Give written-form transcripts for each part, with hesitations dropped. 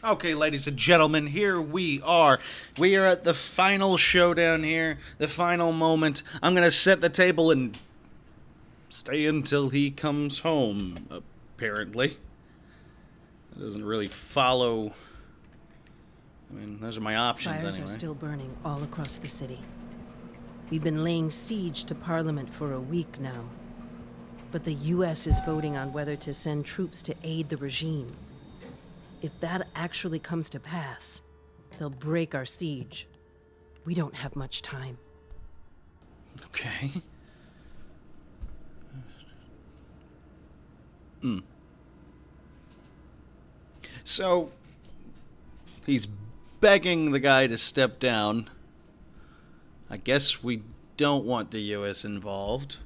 Okay, ladies and gentlemen, here we are. We are at the final showdown here, the final moment. I'm going to set the table and stay until he comes home, apparently. It doesn't really follow. I mean, those are my options Fires anyway. are still burning all across the city. We've been laying siege to Parliament for a week now. But the US is voting on whether to send troops to aid the regime. If that actually comes to pass, they'll break our siege. We don't have much time. Okay. So, he's begging the guy to step down. I guess we don't want the US involved.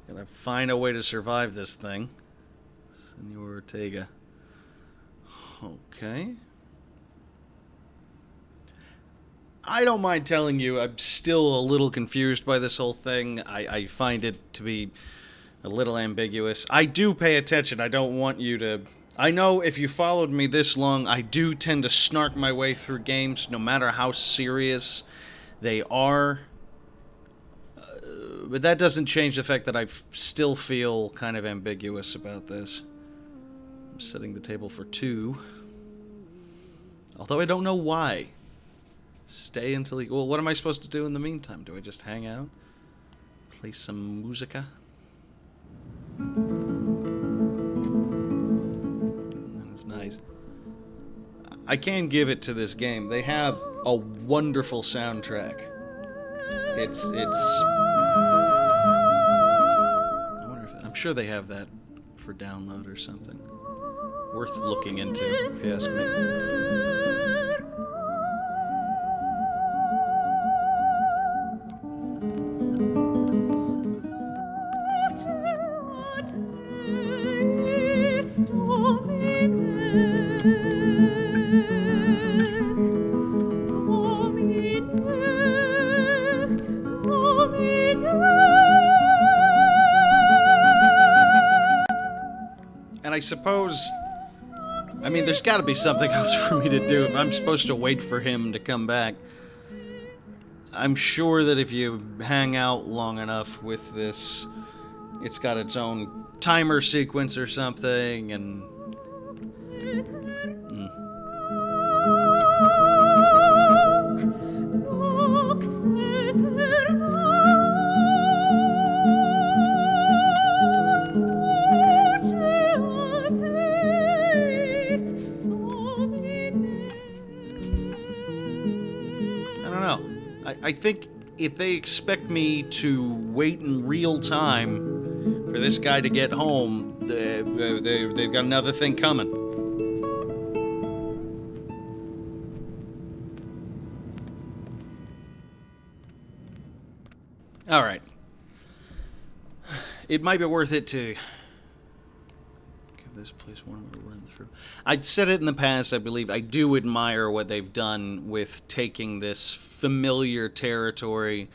Gotta find a way to survive this thing. Senor Ortega. Okay. I don't mind telling you, I'm still a little confused by this whole thing. I find it to be a little ambiguous. I do pay attention. I don't want you to... I know if you followed me this long, I do tend to snark my way through games, no matter how serious they are. But that doesn't change the fact that I still feel kind of ambiguous about this. I'm setting the table for 2. Although I don't know why. Stay until he... Well, what am I supposed to do in the meantime? Do I just hang out? Play some musica? That's nice. I can give it to this game. They have a wonderful soundtrack. It's... I wonder if... I'm sure they have that for download or something. Worth looking into, if you ask me. And I suppose... I mean, there's got to be something else for me to do if I'm supposed to wait for him to come back. I'm sure that if you hang out long enough with this, it's got its own timer sequence or something, and... I think if they expect me to wait in real time for this guy to get home, they've got another thing coming. All right. It might be worth it to give this place one more run through. I'd said it in the past, I believe. I do admire what they've done with taking this familiar territory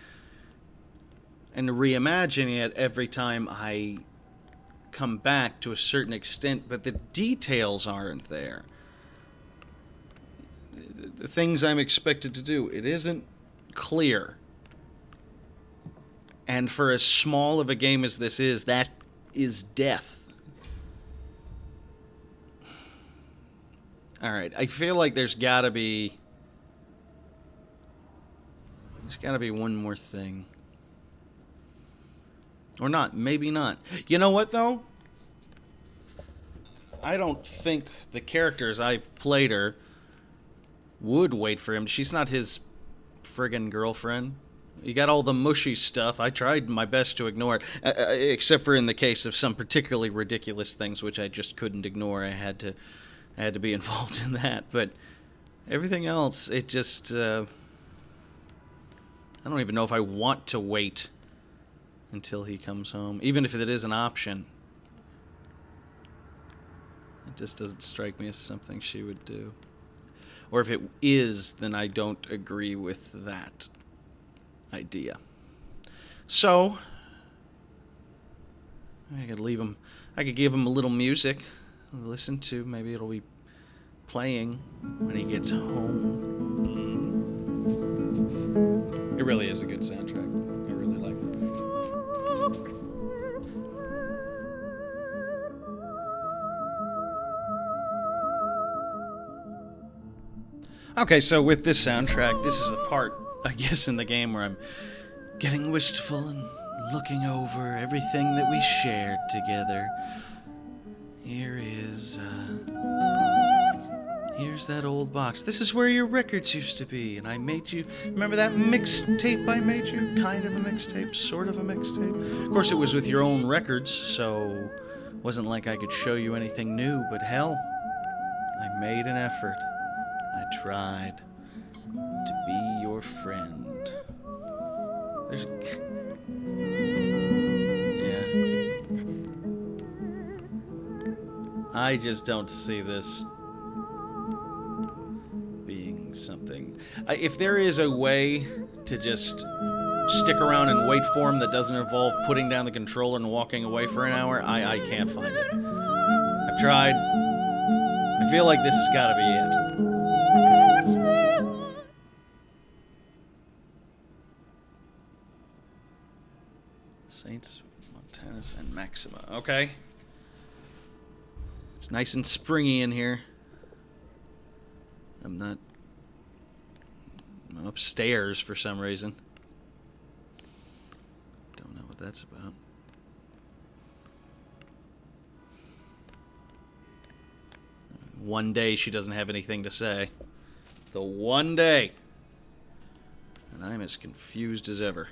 and reimagining it every time I come back to a certain extent, but the details aren't there. The things I'm expected to do, it isn't clear. And for as small of a game as this is, that is death. Alright, I feel like there's gotta be one more thing. Or not, maybe not. You know what, though? I don't think the characters I've played her would wait for him. She's not his friggin' girlfriend. You got all the mushy stuff. I tried my best to ignore it, except for in the case of some particularly ridiculous things which I just couldn't ignore. I had to be involved in that. But everything else, it just... I don't even know if I want to wait until he comes home, even if it is an option. It just doesn't strike me as something she would do. Or if it is, then I don't agree with that idea. So, I could leave him. I could give him a little music to listen to. Maybe it'll be playing when he gets home. It really is a good soundtrack. I really like it. Okay, so with this soundtrack, this is the part, I guess, in the game where I'm getting wistful and looking over everything that we shared together. Here's that old box. This is where your records used to be, and I made you... Remember that mixtape I made you? Kind of a mixtape, sort of a mixtape. Of course, it was with your own records, so it wasn't like I could show you anything new, but hell, I made an effort. I tried to be your friend. There's... I just don't see this being something. If there is a way to just stick around and wait for him that doesn't involve putting down the controller and walking away for an hour, I can't find it. I've tried. I feel like this has got to be it. Saints, Montanus, and Maxima. Okay. It's nice and springy in here. I'm upstairs for some reason. Don't know what that's about. One day she doesn't have anything to say. The one day. And I'm as confused as ever.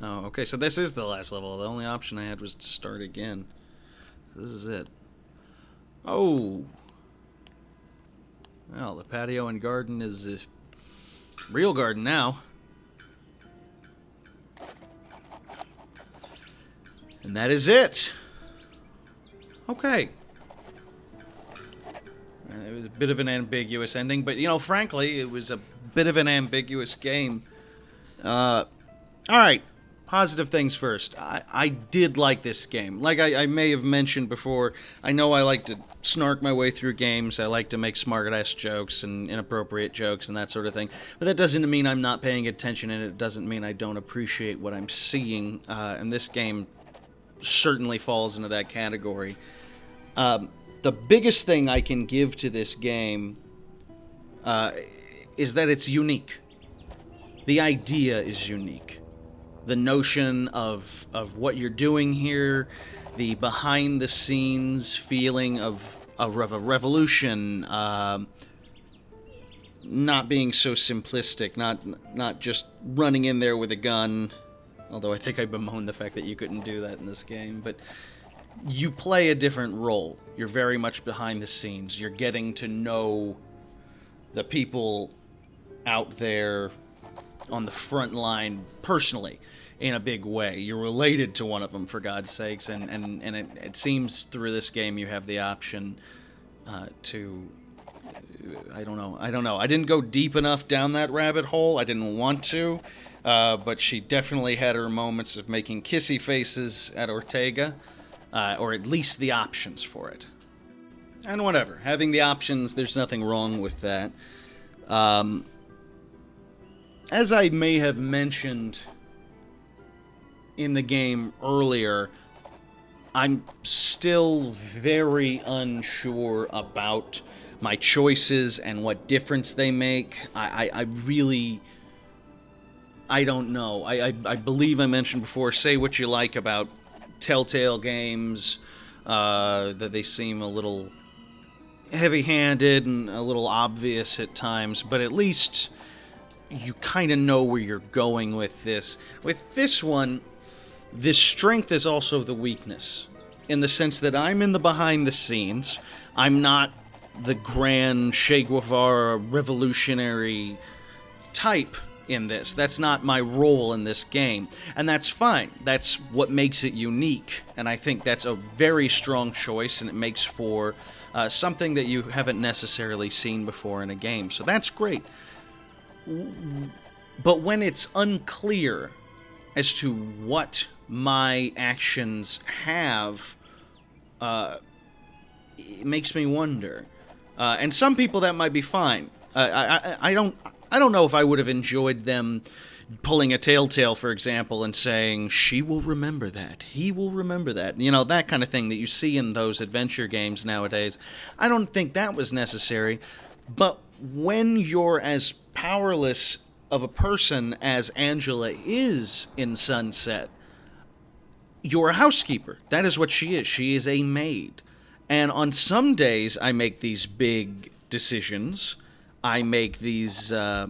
Oh, okay, so this is the last level. The only option I had was to start again. So this is it. Oh! Well, the patio and garden is a real garden now. And that is it! Okay. It was a bit of an ambiguous ending, but, you know, frankly, it was a bit of an ambiguous game. Alright. Positive things first. I did like this game. Like I may have mentioned before, I know I like to snark my way through games. I like to make smart-ass jokes and inappropriate jokes and that sort of thing. But that doesn't mean I'm not paying attention, and it doesn't mean I don't appreciate what I'm seeing. And this game certainly falls into that category. The biggest thing I can give to this game is that it's unique. The idea is unique. The notion of what you're doing here, the behind-the-scenes feeling of a revolution, not being so simplistic, not just running in there with a gun, although I think I bemoan the fact that you couldn't do that in this game, but you play a different role. You're very much behind the scenes. You're getting to know the people out there on the front line personally in a big way. You're related to one of them, for God's sakes, and it seems through this game you have the option to... I don't know. I didn't go deep enough down that rabbit hole. I didn't want to, but she definitely had her moments of making kissy faces at Ortega, or at least the options for it. And whatever. Having the options, there's nothing wrong with that. As I may have mentioned in the game earlier, I'm still very unsure about my choices and what difference they make. I really... I don't know. I believe I mentioned before, say what you like about Telltale games, that they seem a little heavy-handed and a little obvious at times, but at least you kind of know where you're going with this. With this one, this strength is also the weakness, in the sense that I'm in the behind the scenes. I'm not the grand Che Guevara revolutionary type in this. That's not my role in this game, and that's fine. That's what makes it unique, and I think that's a very strong choice, and it makes for something that you haven't necessarily seen before in a game, so that's great. But when it's unclear as to what my actions have it makes me wonder. And some people that might be fine. I don't know if I would have enjoyed them pulling a Telltale, for example, and saying, she will remember that, he will remember that. You know, that kind of thing that you see in those adventure games nowadays. I don't think that was necessary. But when you're as powerless of a person as Angela is in Sunset, you're a housekeeper. That is what she is. She is a maid. And on some days, I make these big decisions. I make these. I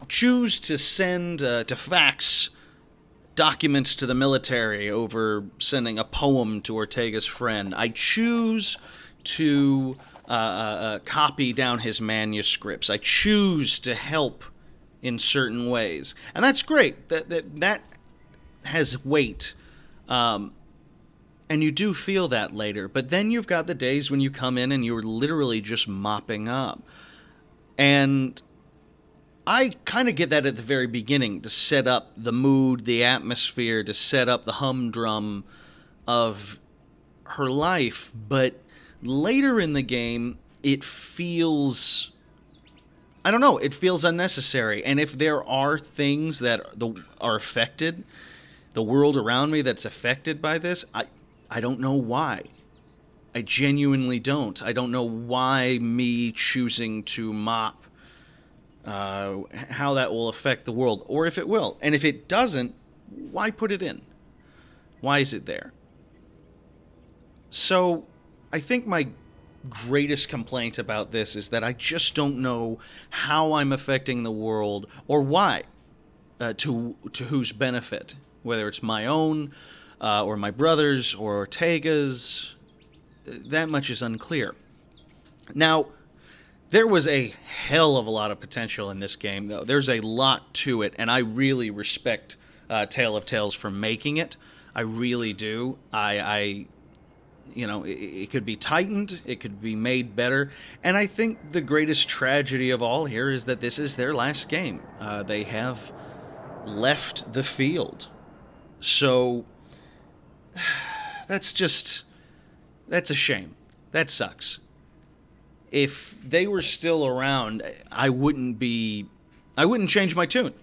choose to send to fax documents to the military over sending a poem to Ortega's friend. I choose to copy down his manuscripts. I choose to help in certain ways, and that's great. That has weight. And you do feel that later. But then you've got the days when you come in and you're literally just mopping up. And I kind of get that at the very beginning to set up the mood, the atmosphere, to set up the humdrum of her life. But later in the game, it feels... I don't know, it feels unnecessary. And if there are things that are affected, the world around me that's affected by this, I don't know why. I genuinely don't. I don't know why me choosing to mop, how that will affect the world, or if it will. And if it doesn't, why put it in? Why is it there? So, I think my greatest complaint about this is that I just don't know how I'm affecting the world, or why, to whose benefit. Whether it's my own, or my brother's, or Ortega's, that much is unclear. Now, there was a hell of a lot of potential in this game, though. There's a lot to it, and I really respect Tale of Tales for making it. I really do. It could be tightened, it could be made better, and I think the greatest tragedy of all here is that this is their last game. They have left the field. So, that's a shame. That sucks. If they were still around, I wouldn't change my tune.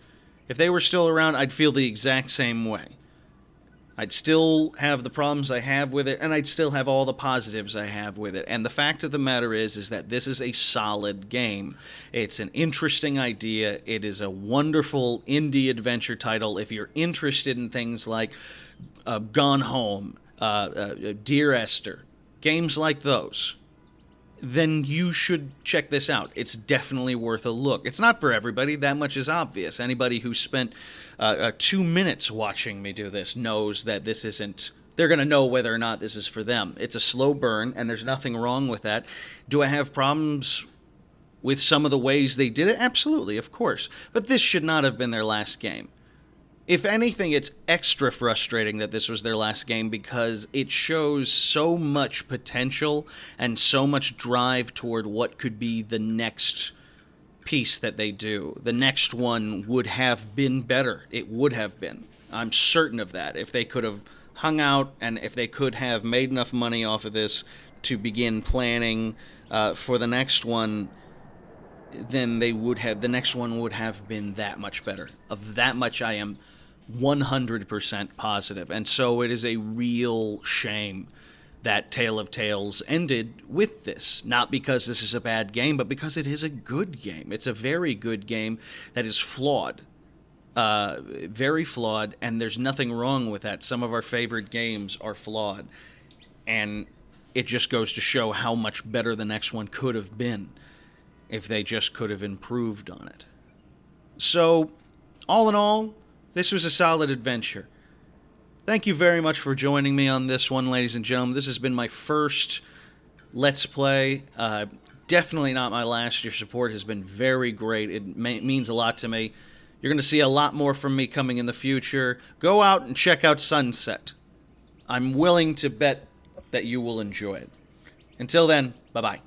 If they were still around, I'd feel the exact same way. I'd still have the problems I have with it, and I'd still have all the positives I have with it. And the fact of the matter is that this is a solid game. It's an interesting idea. It is a wonderful indie adventure title. If you're interested in things like Gone Home, Dear Esther, games like those, then you should check this out. It's definitely worth a look. It's not for everybody. That much is obvious. Anybody who spent 2 minutes watching me do this knows that this isn't... They're going to know whether or not this is for them. It's a slow burn, and there's nothing wrong with that. Do I have problems with some of the ways they did it? Absolutely, of course. But this should not have been their last game. If anything, it's extra frustrating that this was their last game because it shows so much potential and so much drive toward what could be the next piece that they do. The next one would have been better. It would have been. I'm certain of that. If they could have hung out and if they could have made enough money off of this to begin planning for the next one, then they would have. The next one would have been that much better. Of that much, I am 100% positive. And so it is a real shame that Tale of Tales ended with this. Not because this is a bad game, but because it is a good game. It's a very good game that is flawed. Very flawed, and there's nothing wrong with that. Some of our favorite games are flawed. And it just goes to show how much better the next one could have been if they just could have improved on it. So, all in all, this was a solid adventure. Thank you very much for joining me on this one, ladies and gentlemen. This has been my first Let's Play. Definitely not my last. Your support has been very great. It means a lot to me. You're going to see a lot more from me coming in the future. Go out and check out Sunset. I'm willing to bet that you will enjoy it. Until then, bye-bye.